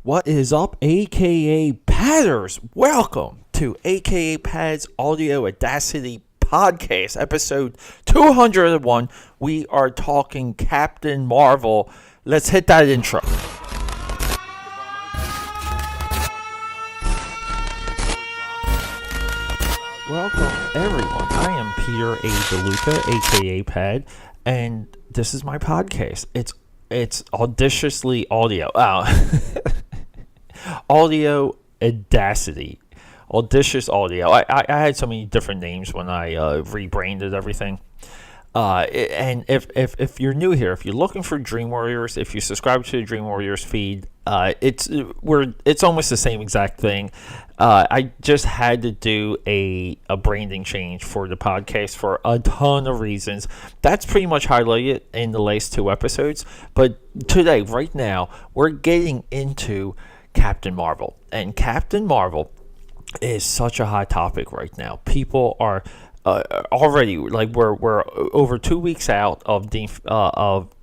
What is up, AKA Padders? Welcome to AKAPAD's Audio Audacity podcast, episode 201. We are talking Captain Marvel. Let's hit that intro. Welcome, everyone. I am Peter A. DeLuca, AKA Pad, and this is my podcast. It's audaciously audio. Audio Audacity. Audacious Audio. I had so many different names when I rebranded everything. And if you're new here, if you're looking for Dream Warriors, if you subscribe to the Dream Warriors feed, it's almost the same exact thing. I just had to do a branding change for the podcast for a ton of reasons. That's pretty much highlighted in the last two episodes. But today, right now, we're getting into Captain Marvel. And Captain Marvel is such a hot topic right now. People are already, like, we're over 2 weeks out of the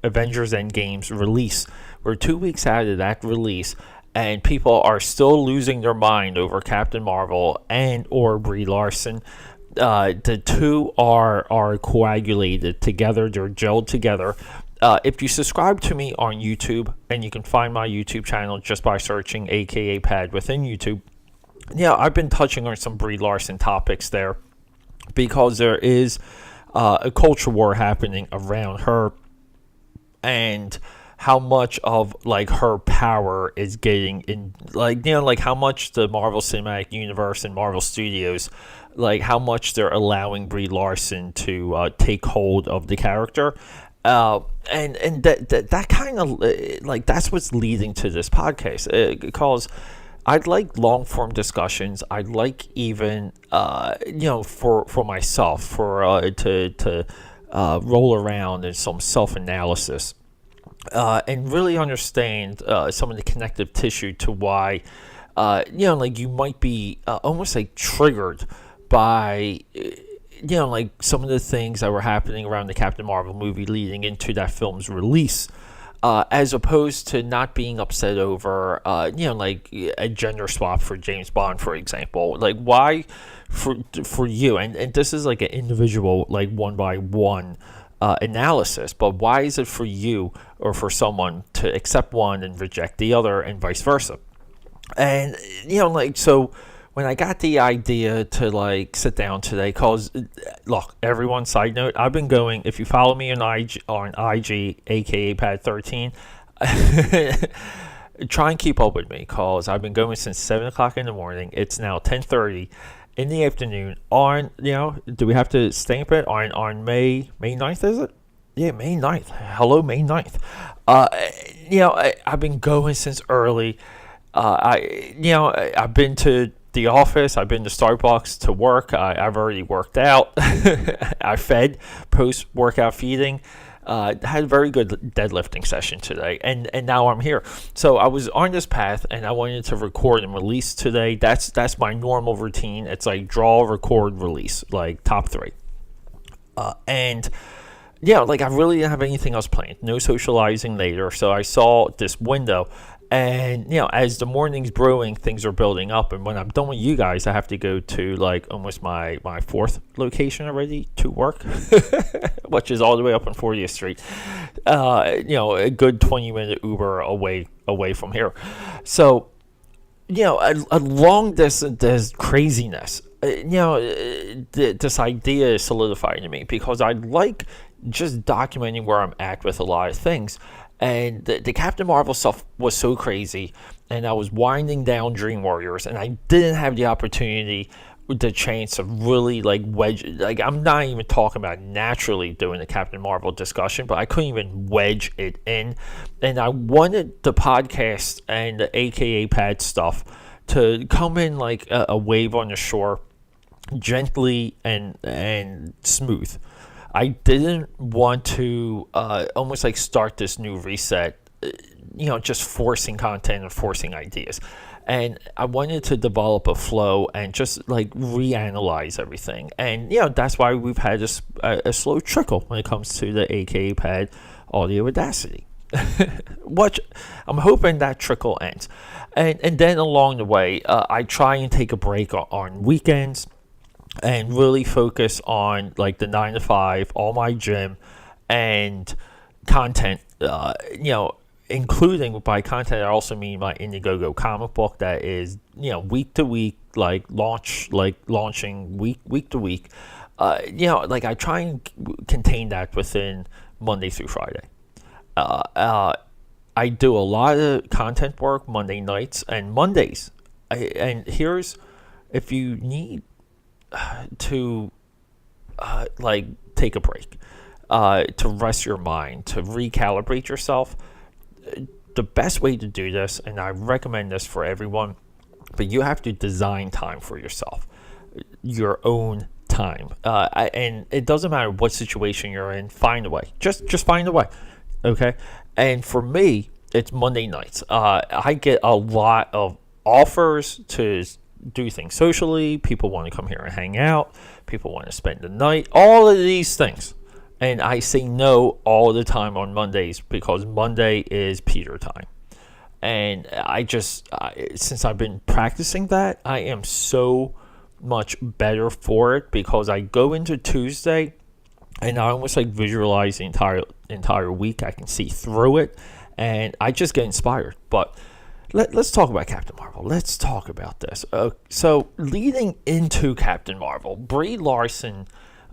Avengers Endgame's release. We're 2 weeks out of that release, and people are still losing their mind over Captain Marvel and or Brie Larson. The two are coagulated together. They're gelled together. If you subscribe to me on YouTube, and you can find my YouTube channel just by searching AKA Pad within YouTube, I've been touching on some Brie Larson topics there because there is a culture war happening around her, and how much of like her power is getting in, like how much the Marvel Cinematic Universe and Marvel Studios, like how much they're allowing Brie Larson to take hold of the character. And that kind of like that's what's leading to this podcast, because I'd like long form discussions. I'd like even for myself to roll around in some self analysis and really understand some of the connective tissue to why like you might be almost like triggered by like some of the things that were happening around the Captain Marvel movie leading into that film's release, as opposed to not being upset over, like a gender swap for James Bond, for example. Like, why for you, and this is like an individual, like one by one analysis, but why is it for you or for someone to accept one and reject the other, and vice versa? And so when I got the idea to like sit down today, cause look, everyone, side note, I've been going, if you follow me on IG, aka Pad 13, try and keep up with me, cause I've been going since 7 o'clock in the morning. It's now 10:30 in the afternoon on, do we have to stamp it on May 9th, is it? Yeah, May 9th. Hello, May 9th. I've been going since early. I've been to the office, I've been to Starbucks to work. I've already worked out. I fed post-workout feeding. Had a very good deadlifting session today, and now I'm here. So I was on this path, and I wanted to record and release today. That's my normal routine. It's like draw, record, release, like top three. And I really didn't have anything else planned. No socializing later. So I saw this window. And, as the morning's brewing, things are building up. And when I'm done with you guys, I have to go to, like, almost my fourth location already to work, which is all the way up on 40th Street. A good 20-minute Uber away from here. So, along this craziness, this idea is solidifying to me because I like just documenting where I'm at with a lot of things. And the Captain Marvel stuff was so crazy, and I was winding down Dream Warriors, and I didn't have the opportunity, the chance to really wedge. Like, I'm not even talking about naturally doing the Captain Marvel discussion, but I couldn't even wedge it in. And I wanted the podcast and the AKA Pad stuff to come in like a wave on the shore, gently and smooth. I didn't want to almost like start this new reset, just forcing content and forcing ideas. And I wanted to develop a flow and just like reanalyze everything. And, that's why we've had a slow trickle when it comes to the AKA Pad Audio Audacity. Watch, I'm hoping that trickle ends, and then along the way, I try and take a break on weekends and really focus on like the 9 to 5, all my gym and content. Including by content, I also mean my Indiegogo comic book that is week to week, launching week to week. I try and contain that within Monday through Friday. I do a lot of content work Monday nights and Mondays. And here's, if you need to take a break, to rest your mind, to recalibrate yourself, the best way to do this, and I recommend this for everyone, but you have to design time for yourself, your own time. And it doesn't matter what situation you're in, find a way. Just find a way, okay? And for me, it's Monday nights. I get a lot of offers to do things socially. People want to come here and hang out. People want to spend the night. All of these things. And I say no all the time on Mondays because Monday is Peter time. And since I've been practicing that, I am so much better for it because I go into Tuesday and I almost visualize the entire week. I can see through it and I just get inspired. But let's talk about Captain Marvel. Let's talk about this. So leading into Captain Marvel, Brie Larson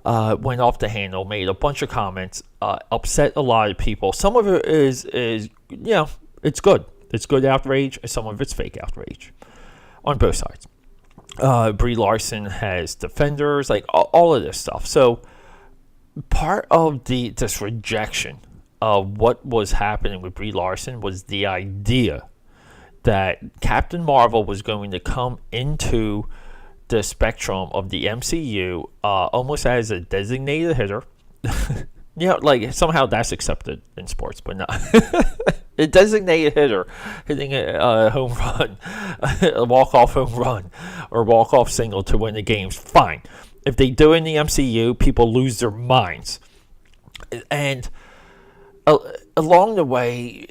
went off the handle, made a bunch of comments, upset a lot of people. Some of it is it's good. It's good outrage, and some of it's fake outrage on both sides. Brie Larson has defenders, all of this stuff. So part of this rejection of what was happening with Brie Larson was the idea that Captain Marvel was going to come into the spectrum of the MCU almost as a designated hitter. Somehow that's accepted in sports, but not. A designated hitter hitting a home run, a walk-off home run, or walk-off single to win the games, fine. If they do it in the MCU, people lose their minds. And along the way,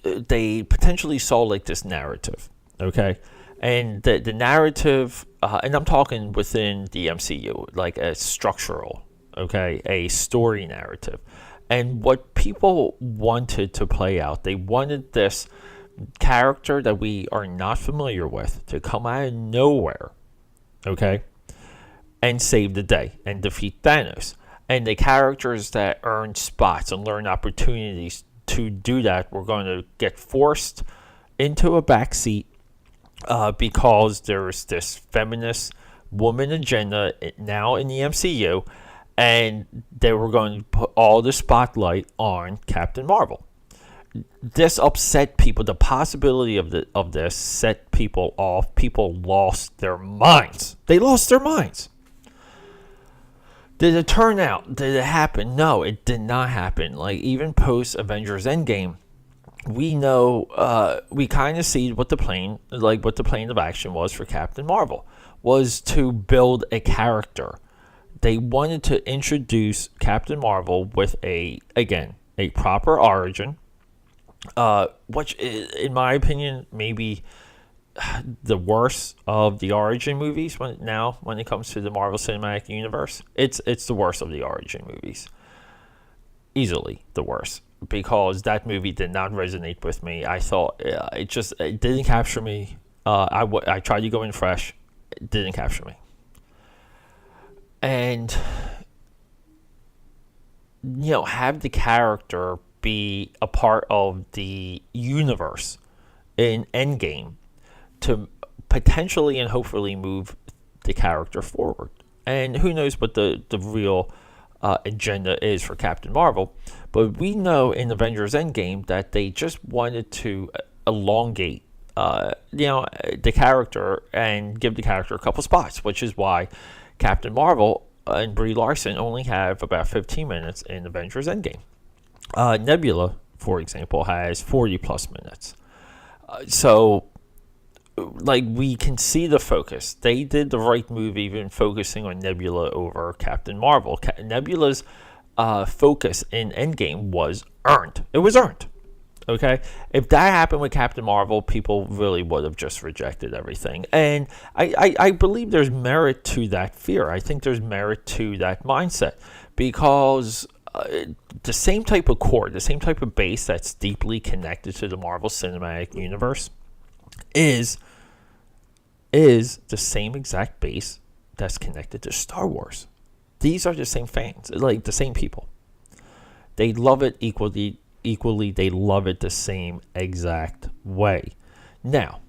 they potentially saw this narrative, okay? And the narrative, and I'm talking within the MCU, like a structural, okay, a story narrative. And what people wanted to play out, they wanted this character that we are not familiar with to come out of nowhere, okay, and save the day and defeat Thanos. And the characters that earn spots and learn opportunities to do that were going to get forced into a backseat because there's this feminist woman agenda now in the MCU, and they were going to put all the spotlight on Captain Marvel. This upset people. The possibility of this set people off. People lost their minds. They lost their minds. Did it turn out? Did it happen? No, it did not happen. Even post Avengers Endgame, we know, we kind of see what the plan of action was for Captain Marvel, was to build a character. They wanted to introduce Captain Marvel with a proper origin, which is, in my opinion, maybe the worst of the origin movies when it comes to the Marvel Cinematic Universe. It's the worst of the origin movies. Easily the worst. Because that movie did not resonate with me. I thought it didn't capture me. I tried to go in fresh. It didn't capture me. And, have the character be a part of the universe in Endgame to potentially and hopefully move the character forward. And who knows what the real agenda is for Captain Marvel. But we know in Avengers Endgame that they just wanted to elongate the character and give the character a couple spots, which is why Captain Marvel and Brie Larson only have about 15 minutes in Avengers Endgame. Nebula, for example, has 40 plus minutes. We can see the focus. They did the right move even focusing on Nebula over Captain Marvel. Nebula's focus in Endgame was earned. It was earned. Okay, if that happened with Captain Marvel, people really would have just rejected everything. And I believe there's merit to that fear. I think there's merit to that mindset because the same type of core, the same type of base that's deeply connected to the Marvel Cinematic Universe is the same exact base that's connected to Star Wars. These are the same fans, like the same people. They love it equally. They love it the same exact way. Now,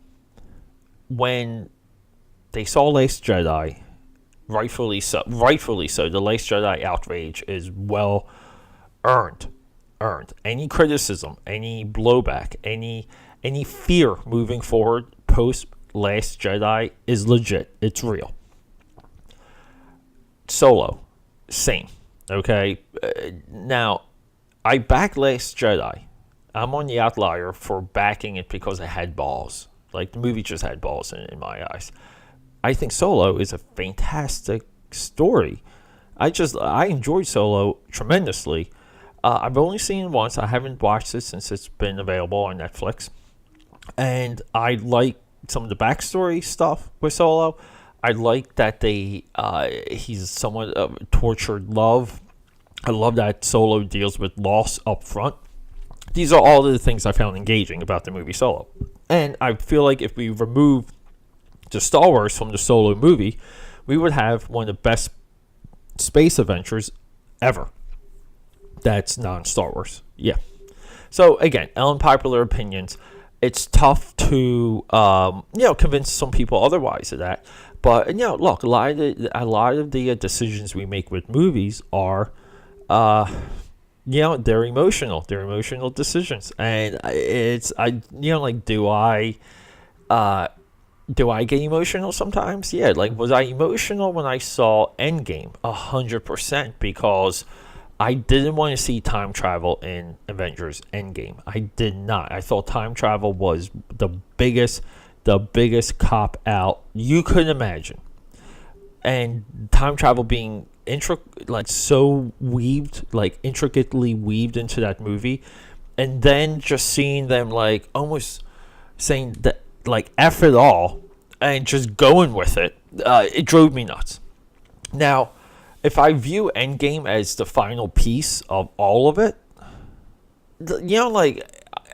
when they saw Last Jedi, rightfully so, the Last Jedi outrage is well earned. Any criticism, any blowback, any fear moving forward post Last Jedi is legit. It's real. Solo, same. Okay, now I back Last Jedi. I'm on the outlier for backing it because it had balls. Like, the movie just had balls in my eyes. I think Solo is a fantastic story. I enjoyed Solo tremendously. I've only seen it once. I haven't watched it since it's been available on Netflix. And I like some of the backstory stuff with Solo. I like that he's somewhat of a tortured love. I love that Solo deals with loss up front. These are all the things I found engaging about the movie Solo. And I feel like if we remove the Star Wars from the Solo movie, we would have one of the best space adventures ever. That's non-Star Wars. Yeah. So, again, unpopular opinions. It's tough to, convince some people otherwise of that. But, look, a lot of the decisions we make with movies are they're emotional. They're emotional decisions, and do I get emotional sometimes? Yeah, like, was I emotional when I saw Endgame? 100%, because I didn't want to see time travel in Avengers Endgame. I did not. I thought time travel was the biggest cop out you could imagine, and time travel being intricately weaved into that movie, and then just seeing them like almost saying that like F it all and just going with it, it drove me nuts. Now, if I view Endgame as the final piece of all of it,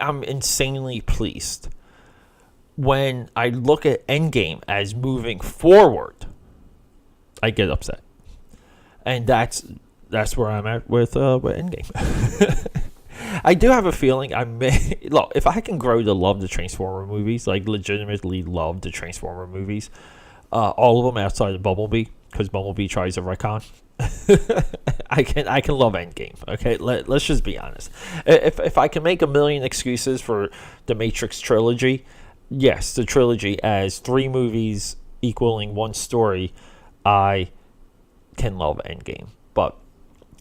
I'm insanely pleased. When I look at Endgame as moving forward, I get upset. And that's where I'm at with Endgame. I do have a feeling look, if I can grow to love the Transformer movies, like legitimately love the Transformer movies, all of them outside of Bumblebee, because Bumblebee tries a retcon, I can love Endgame. Okay, let's just be honest. If I can make a million excuses for the Matrix trilogy, yes, the trilogy as 3 movies equaling one story, I can love Endgame. But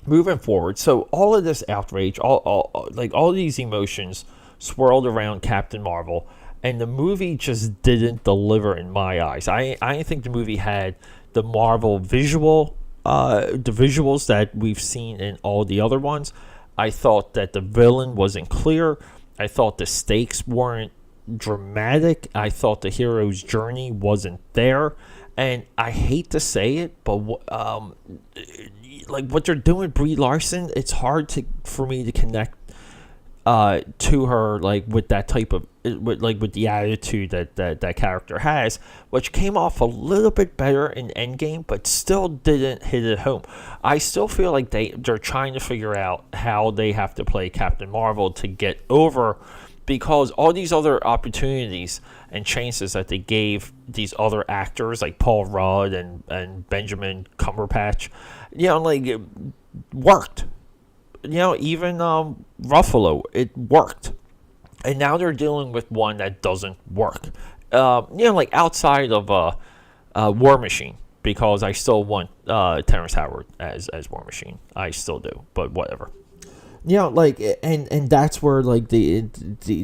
moving forward, so all of this outrage, all these emotions swirled around Captain Marvel, and the movie just didn't deliver in my eyes. I didn't think the movie had the Marvel visuals that we've seen in all the other ones. I thought that the villain wasn't clear. I thought the stakes weren't dramatic. I thought the hero's journey wasn't there. And I hate to say it, but what they're doing with Brie Larson, it's hard for me to connect to her, like, with that type of with the attitude that character has, which came off a little bit better in Endgame, but still didn't hit it home. I still feel like they're trying to figure out how they have to play Captain Marvel to get over, because all these other opportunities and chances that they gave these other actors like Paul Rudd and Benjamin Cumberbatch, it worked. Even Ruffalo, it worked. And now they're dealing with one that doesn't work. Outside of War Machine, because I still want Terrence Howard as War Machine. I still do, but whatever. And that's where the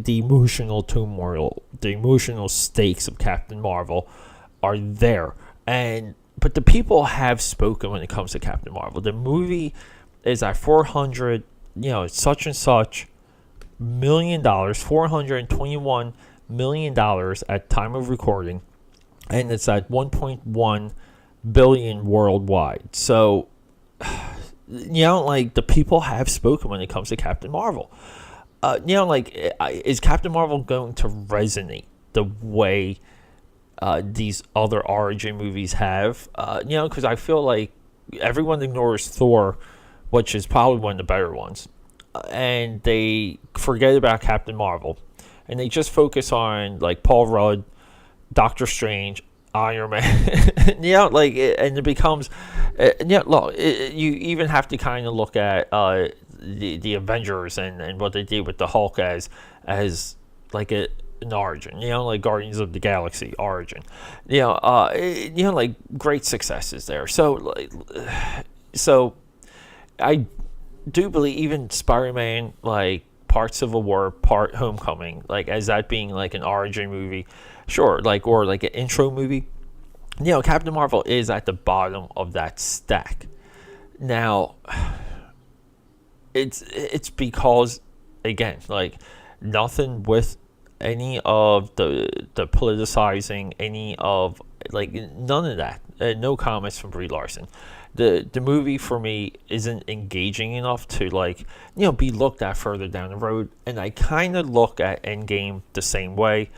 emotional turmoil, the emotional stakes of Captain Marvel are there. But the people have spoken when it comes to Captain Marvel. The movie is at 400, such and such $1 million, $421 million at time of recording, and it's at 1.1 billion worldwide. So, like, the people have spoken when it comes to Captain Marvel. Is Captain Marvel going to resonate the way these other origin movies have? Because I feel like everyone ignores Thor, which is probably one of the better ones, and they forget about Captain Marvel, and they just focus on like Paul Rudd, Doctor Strange, Iron Man. And it becomes, look, you even have to kind of look at the Avengers and what they did with the Hulk as like an origin, like Guardians of the Galaxy origin, like great successes there. So I do believe even Spider-Man, like part Civil War, part Homecoming, like as that being like an origin movie, sure, like, or like an intro movie. Captain Marvel is at the bottom of that stack. Now, it's because, again, like, nothing with any of the politicizing, any of, like, none of that. No comments from Brie Larson. The movie for me isn't engaging enough to, like, be looked at further down the road. And I kind of look at Endgame the same way.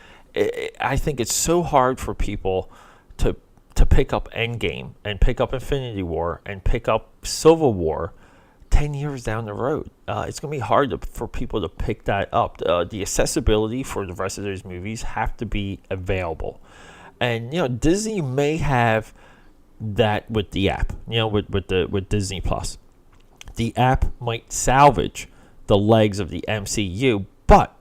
I think it's so hard for people to pick up Endgame and pick up Infinity War and pick up Civil War 10 years down the road. It's going to be hard for people to pick that up. The accessibility for the rest of those movies have to be available. And, Disney may have that with the app, with Disney Plus. The app might salvage the legs of the MCU, but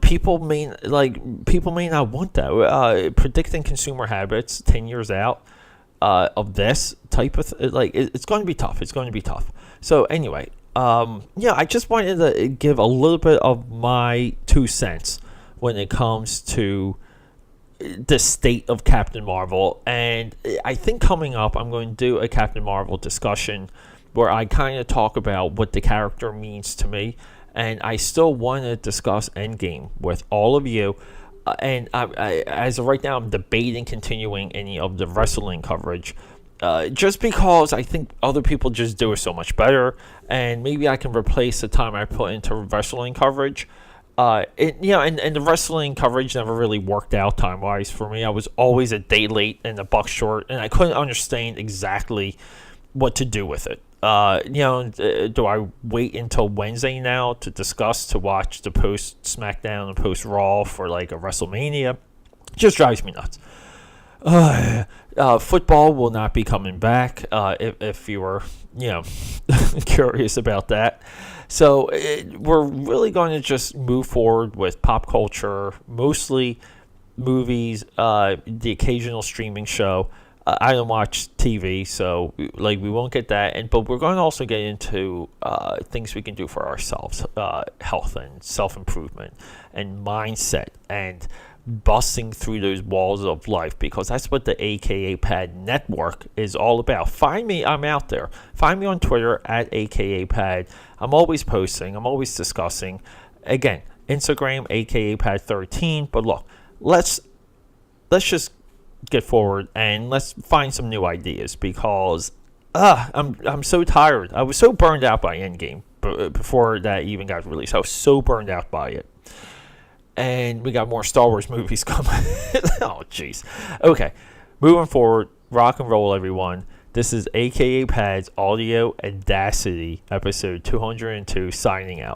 people may not want that. Predicting consumer habits 10 years out of this type of it's going to be tough. It's going to be tough. So anyway, I just wanted to give a little bit of my 2 cents when it comes to the state of Captain Marvel. And I think coming up, I'm going to do a Captain Marvel discussion where I kind of talk about what the character means to me. And I still want to discuss Endgame with all of you. And as of right now, I'm debating continuing any of the wrestling coverage. Just because I think other people just do it so much better. And maybe I can replace the time I put into wrestling coverage. And the wrestling coverage never really worked out time-wise for me. I was always a day late and a buck short. And I couldn't understand exactly what to do with it. Do I wait until Wednesday now to watch the post SmackDown and post Raw for like a WrestleMania? Just drives me nuts. Football will not be coming back. If you were, curious about that. So we're really going to just move forward with pop culture, mostly movies, the occasional streaming show. I don't watch TV, so we won't get that. But we're going to also get into things we can do for ourselves, health and self-improvement and mindset and busting through those walls of life, because that's what the AKAPAD network is all about. Find me, I'm out there. Find me on Twitter at AKAPAD. I'm always posting, I'm always discussing. Again, Instagram, AKAPAD13. But look, let's just get forward and let's find some new ideas, because I'm so tired. I was so burned out by Endgame before that even got released. I was so burned out by it. And we got more Star Wars movies coming. Oh, jeez. Okay, moving forward, rock and roll, everyone. This is AKAPAD's Audio Audacity, episode 202, signing out.